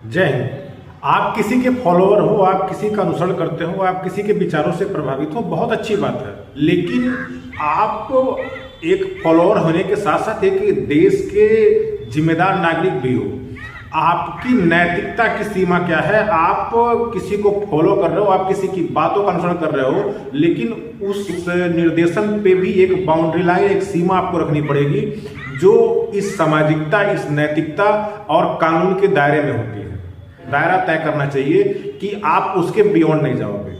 जय हिंद। आप किसी के फॉलोअर हो, आप किसी का अनुसरण करते हो, आप किसी के विचारों से प्रभावित हो, बहुत अच्छी बात है। लेकिन आप एक फॉलोअर होने के साथ साथ एक देश के जिम्मेदार नागरिक भी हो। आपकी नैतिकता की सीमा क्या है? आप किसी को फॉलो कर रहे हो, आप किसी की बातों का अनुसरण कर रहे हो, लेकिन उस निर्देशन पे भी एक बाउंड्री लाइन, एक सीमा आपको रखनी पड़ेगी जो इस सामाजिकता, इस नैतिकता और कानून के दायरे में होती है। दायरा तय करना चाहिए कि आप उसके बियॉन्ड नहीं जाओगे,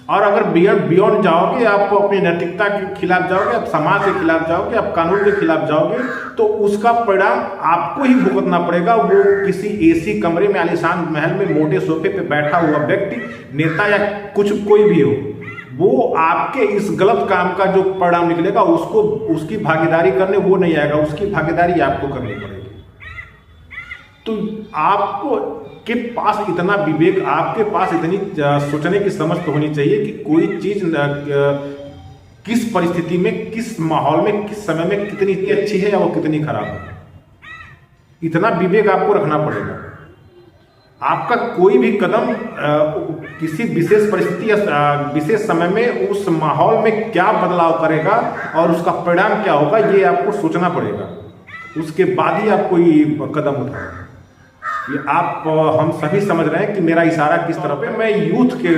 और अगर बियॉन्ड जाओगे, आप अपनी नैतिकता के खिलाफ जाओगे, आप समाज के खिलाफ जाओगे, आप कानून के खिलाफ जाओगे, तो उसका परिणाम आपको ही भुगतना पड़ेगा। वो किसी एसी कमरे में, आलीशान महल में, मोटे सोफे पे बैठा हुआ व्यक्ति, नेता या कुछ कोई भी हो, वो आपके इस गलत काम का जो परिणाम निकलेगा उसको, उसकी भागीदारी करने वो नहीं आएगा, उसकी भागीदारी आपको करनी पड़ेगी। तो आपको के पास इतना विवेक, आपके पास इतनी सोचने की समझ तो होनी चाहिए कि कोई चीज किस परिस्थिति में, किस माहौल में, किस समय में कितनी अच्छी है या वो कितनी खराब है। इतना विवेक आपको रखना पड़ेगा। आपका कोई भी कदम किसी विशेष परिस्थिति या विशेष समय में उस माहौल में क्या बदलाव करेगा और उसका परिणाम क्या होगा, ये आपको सोचना पड़ेगा। उसके बाद ही आप कोई कदम उठाएं। ये आप हम सभी समझ रहे हैं कि मेरा इशारा किस तरफ है। मैं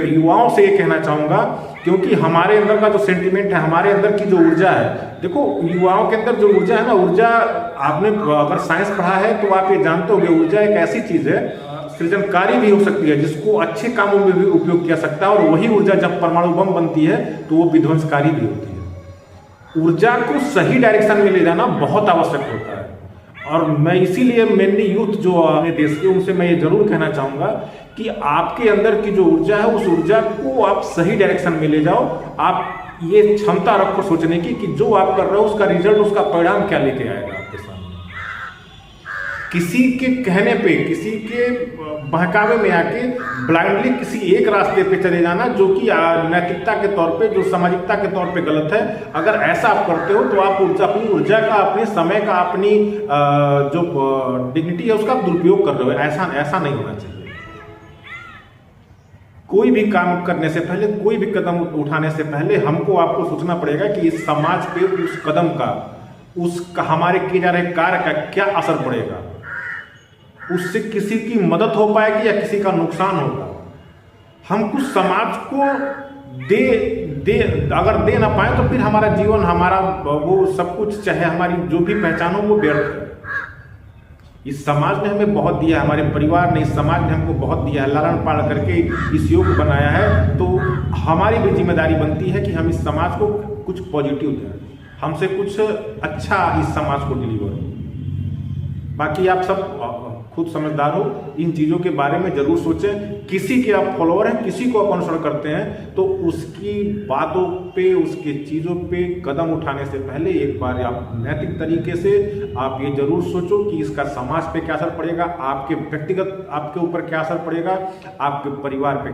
युवाओं से ये कहना चाहूँगा, क्योंकि हमारे अंदर का जो सेंटिमेंट है, हमारे अंदर की जो ऊर्जा है, देखो युवाओं के अंदर जो ऊर्जा है ना, ऊर्जा, आपने अगर साइंस पढ़ा है तो आप ये जानते होंगे, ऊर्जा एक ऐसी चीज़ है, सृजनकारी भी हो सकती है, जिसको अच्छे कामों में भी उपयोग किया सकता है। और वही ऊर्जा जब परमाणु बम बनती है तो वो विध्वंसकारी भी होती है। ऊर्जा को सही डायरेक्शन में ले जाना बहुत आवश्यक होता है। और मैं इसीलिए मेनली यूथ जो अपने देश के, उनसे मैं ये जरूर कहना चाहूँगा कि आपके अंदर की जो ऊर्जा है, उस ऊर्जा को आप सही डायरेक्शन में ले जाओ। आप ये क्षमता रखो सोचने की कि जो आप कर रहे हो उसका रिजल्ट, उसका परिणाम क्या लेके आएगा आपके सामने। किसी के कहने पे, किसी के बहकावे में आके ब्लाइंडली किसी एक रास्ते पे चले जाना जो कि नैतिकता के तौर पे, जो सामाजिकता के तौर पे गलत है, अगर ऐसा आप करते हो तो आप अपनी ऊर्जा का, अपने समय का, अपनी जो डिग्निटी है उसका दुरुपयोग कर रहे हो। ऐसा नहीं होना चाहिए। कोई भी काम करने से पहले, कोई भी कदम उठाने से पहले हमको, आपको सोचना पड़ेगा कि इस समाज पे उस कदम का, उसका, हमारे किए जा रहे कार्य का क्या असर पड़ेगा। उससे किसी की मदद हो पाएगी या किसी का नुकसान होगा। हम कुछ समाज को अगर दे ना पाए तो फिर हमारा जीवन, हमारा वो सब कुछ, चाहे हमारी जो भी पहचान हो, वो व्यर्थ है। इस समाज ने हमें बहुत दिया है, हमारे परिवार ने, इस समाज ने हमको बहुत दिया है, लालन पालन करके इस योग्य बनाया है। तो हमारी भी जिम्मेदारी बनती है कि हम इस समाज को कुछ पॉजिटिव दें, हमसे कुछ अच्छा इस समाज को डिलीवर हो। बाकी आप सब खुद समझदार हो, इन चीज़ों के बारे में जरूर सोचें। किसी के आप फॉलोअर हैं, किसी को आप अनुसरण करते हैं, तो उसकी बातों पे, उसके चीज़ों पे कदम उठाने से पहले एक बार आप नैतिक तरीके से आप ये जरूर सोचो कि इसका समाज पे क्या असर पड़ेगा, आपके व्यक्तिगत, आपके ऊपर क्या असर पड़ेगा, आपके परिवार पे।